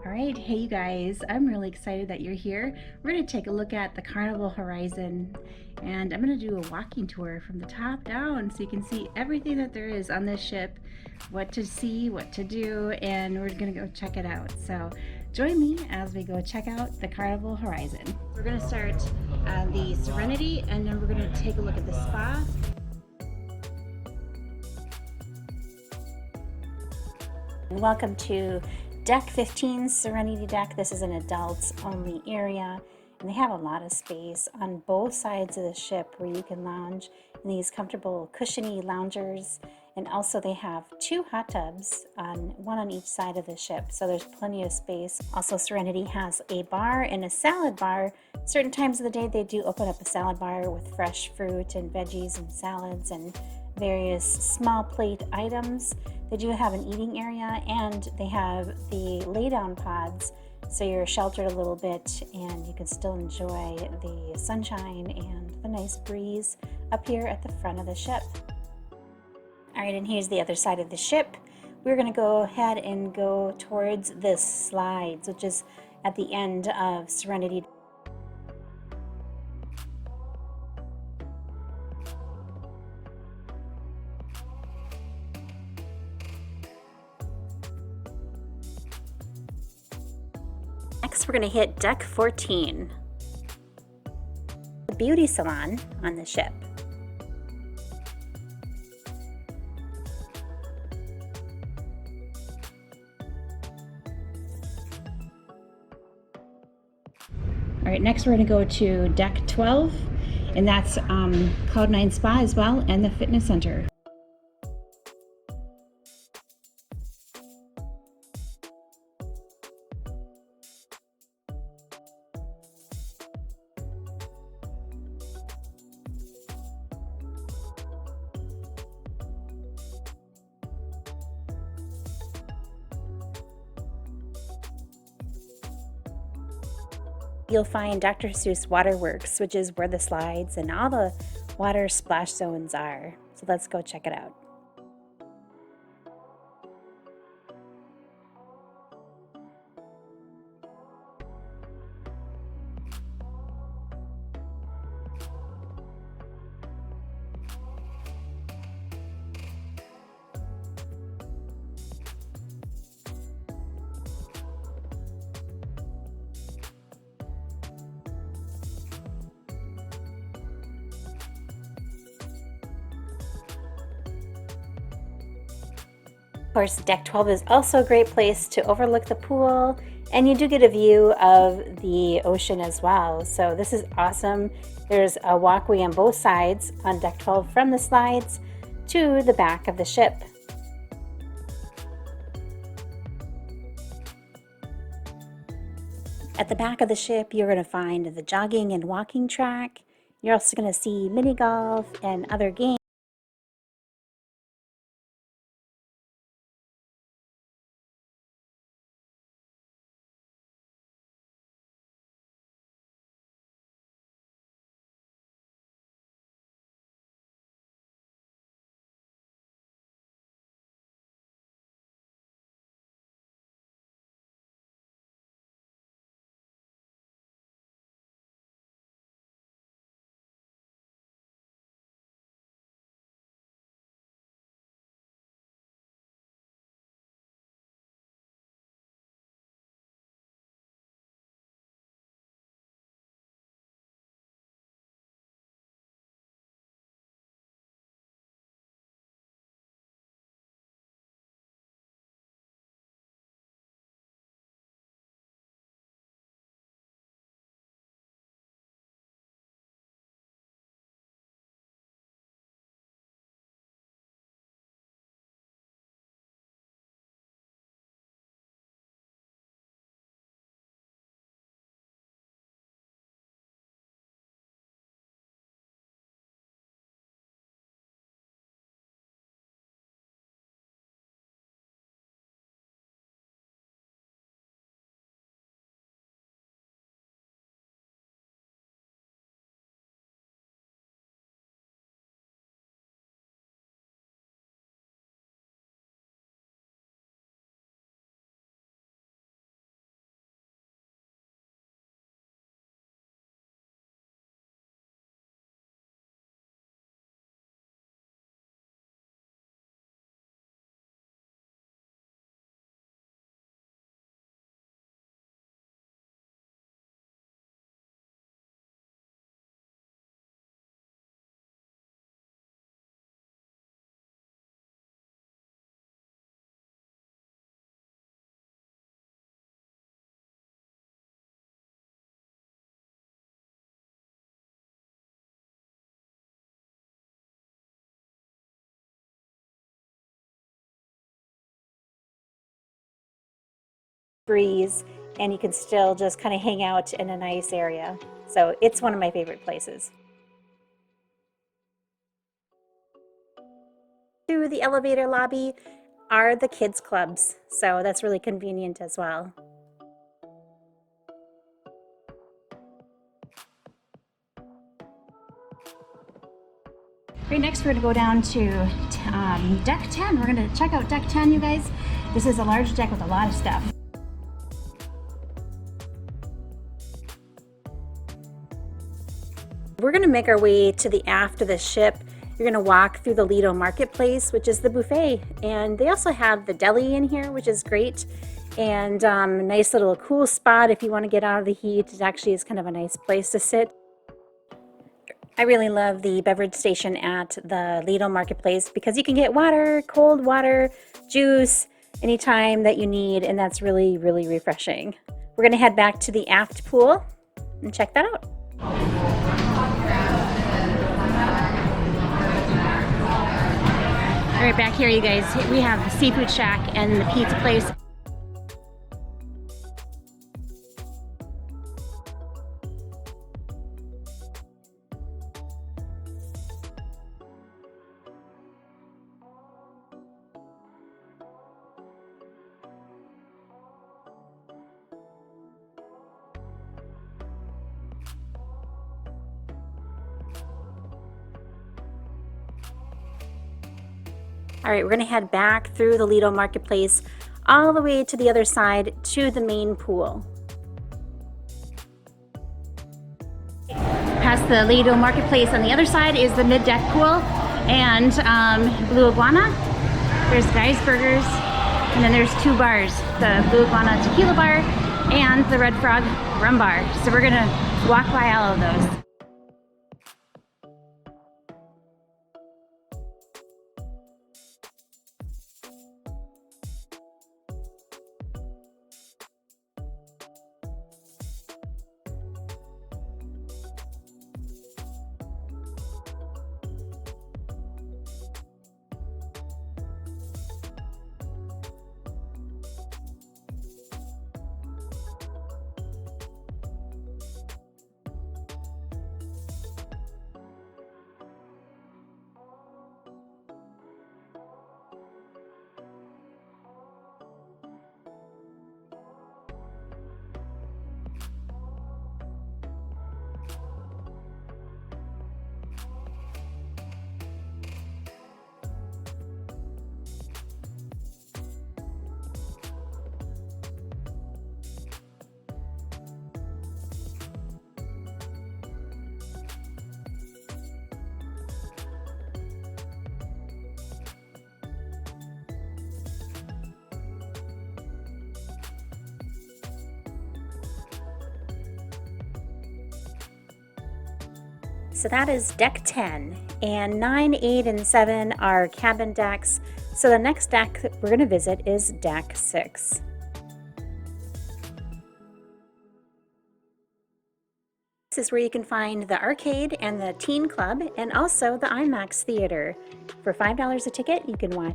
All right, hey you guys, I'm really excited that you're here. We're going to take a look at the Carnival Horizon, and I'm going to do a walking tour from the top down so you can see everything that there is on this ship, what to see, what to do, and we're going to go check it out. So join me as we go check out the Carnival Horizon. We're going to start on the Serenity, and then we're going to take a look at the spa. Welcome to Deck 15, Serenity Deck. This is an adults only area, and they have a lot of space on both sides of the ship where you can lounge in these comfortable cushiony loungers. And also they have 2 hot tubs, one on each side of the ship, so there's plenty of space. Also, Serenity has a bar and a salad bar. Certain times of the day they do open up a salad bar with fresh fruit and veggies and salads and various small plate items. They do have an eating area, and they have the lay down pods, so you're sheltered a little bit and you can still enjoy the sunshine and the nice breeze up here at the front of the ship. All right, and here's the other side of the ship. We're going to go ahead and go towards the slides, which is at the end of Serenity. Next, we're going to hit Deck 14, the beauty salon on the ship. All right, next we're going to go to Deck 12, and that's Cloud9 Spa as well, and the fitness center. You'll find Dr. Seuss Waterworks, which is where the slides and all the water splash zones are. So let's go check it out. Of course, Deck 12 is also a great place to overlook the pool, and you do get a view of the ocean as well. So this is awesome. There's a walkway on both sides on Deck 12 from the slides to the back of the ship. At the back of the ship, you're going to find the jogging and walking track. You're also going to see mini golf and other games. breeze, and you can still just kind of hang out in a nice area. So it's one of my favorite places. Through the elevator lobby are the kids clubs, so that's really convenient as well. Right next, we're going to go down to deck 10. We're going to check out deck 10, you guys. This is a large deck with a lot of stuff. We're going to make our way to the aft of the ship. You're going to walk through the Lido Marketplace, which is the buffet. And they also have the deli in here, which is great. And a nice little cool spot if you want to get out of the heat. It actually is kind of a nice place to sit. I really love the beverage station at the Lido Marketplace because you can get water, cold water, juice, anytime that you need, and that's really, really refreshing. We're going to head back to the aft pool and check that out. All right, back here, you guys, we have the Seafood Shack and the pizza place. All right, we're gonna head back through the Lido Marketplace all the way to the other side to the main pool. Past the Lido Marketplace on the other side is the mid-deck pool and Blue Iguana. There's Guy's Burgers, and then there's two bars, the Blue Iguana Tequila Bar and the Red Frog Rum Bar. So we're gonna walk by all of those. So that is deck 10, and 9, 8, and 7 are cabin decks. So the next deck that we're going to visit is deck 6. This is where you can find the arcade and the teen club and also the IMAX theater. For $5 a ticket, you can watch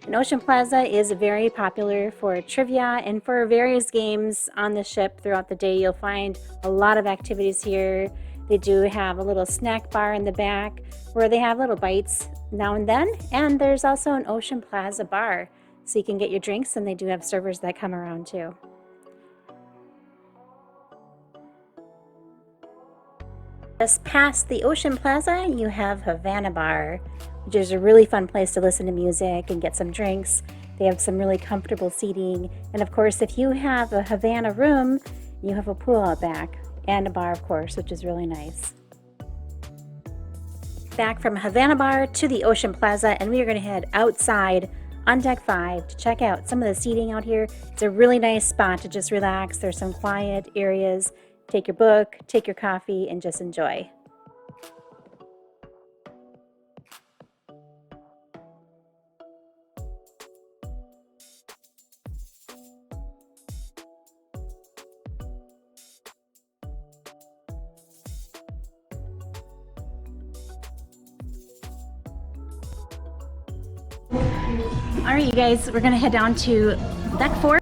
And Ocean Plaza is very popular for trivia and for various games on the ship throughout the day. You'll find a lot of activities here. They do have a little snack bar in the back where they have little bites now and then. And there's also an Ocean Plaza bar, so you can get your drinks, and they do have servers that come around too. Just past the Ocean Plaza, you have Havana Bar, which is a really fun place to listen to music and get some drinks. They have some really comfortable seating. And of course, if you have a Havana room, you have a pool out back and a bar, of course, which is really nice. Back from Havana Bar to the Ocean Plaza, and we are going to head outside on deck 5 to check out some of the seating out here. It's a really nice spot to just relax. There's some quiet areas. Take your book, take your coffee, and just enjoy. All right, you guys, we're gonna head down to deck 4.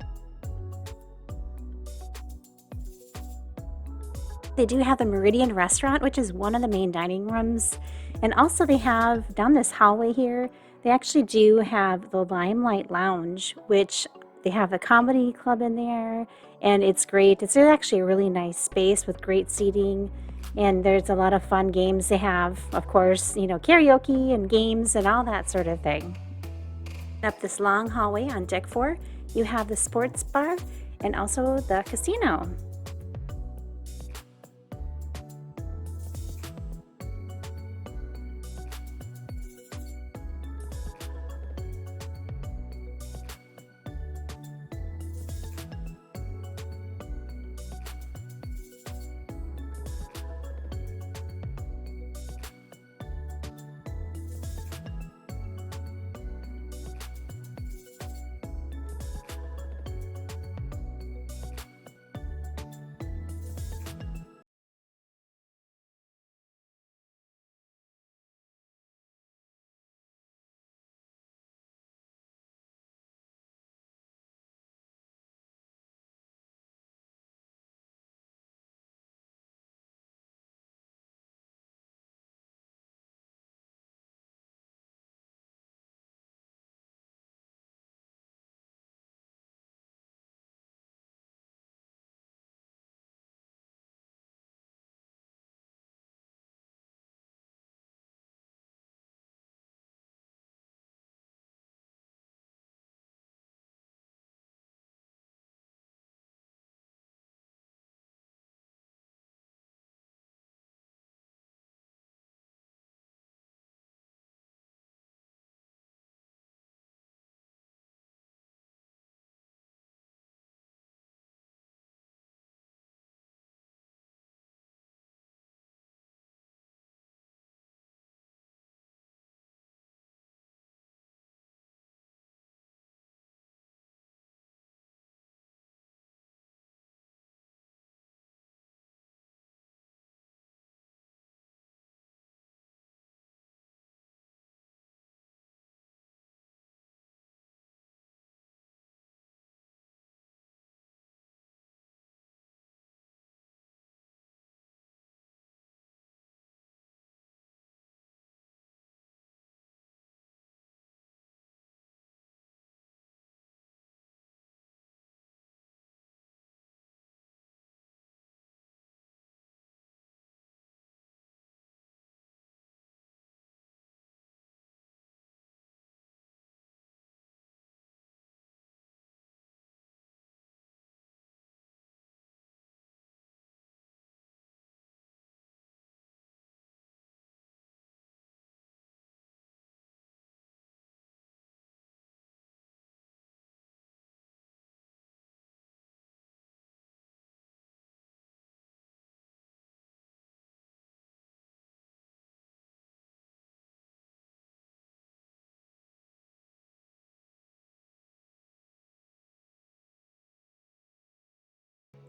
They do have the Meridian Restaurant, which is one of the main dining rooms. And also they have, down this hallway here, they actually do have the Limelight Lounge, which they have a comedy club in there, and it's great. It's actually a really nice space with great seating, and there's a lot of fun games they have. Of course, you know, karaoke and games and all that sort of thing. Up this long hallway on deck 4, you have the sports bar and also the casino.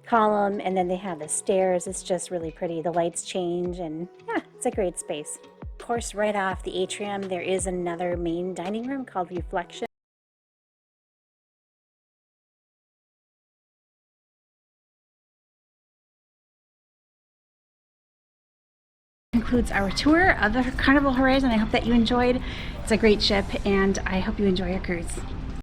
Column, and then they have the stairs. It's just really pretty. The lights change, and yeah, it's a great space. Of course, right off the atrium, there is another main dining room called Reflection. concludes our tour of the Carnival Horizon. I hope that you enjoyed. It's a great ship, and I hope you enjoy your cruise.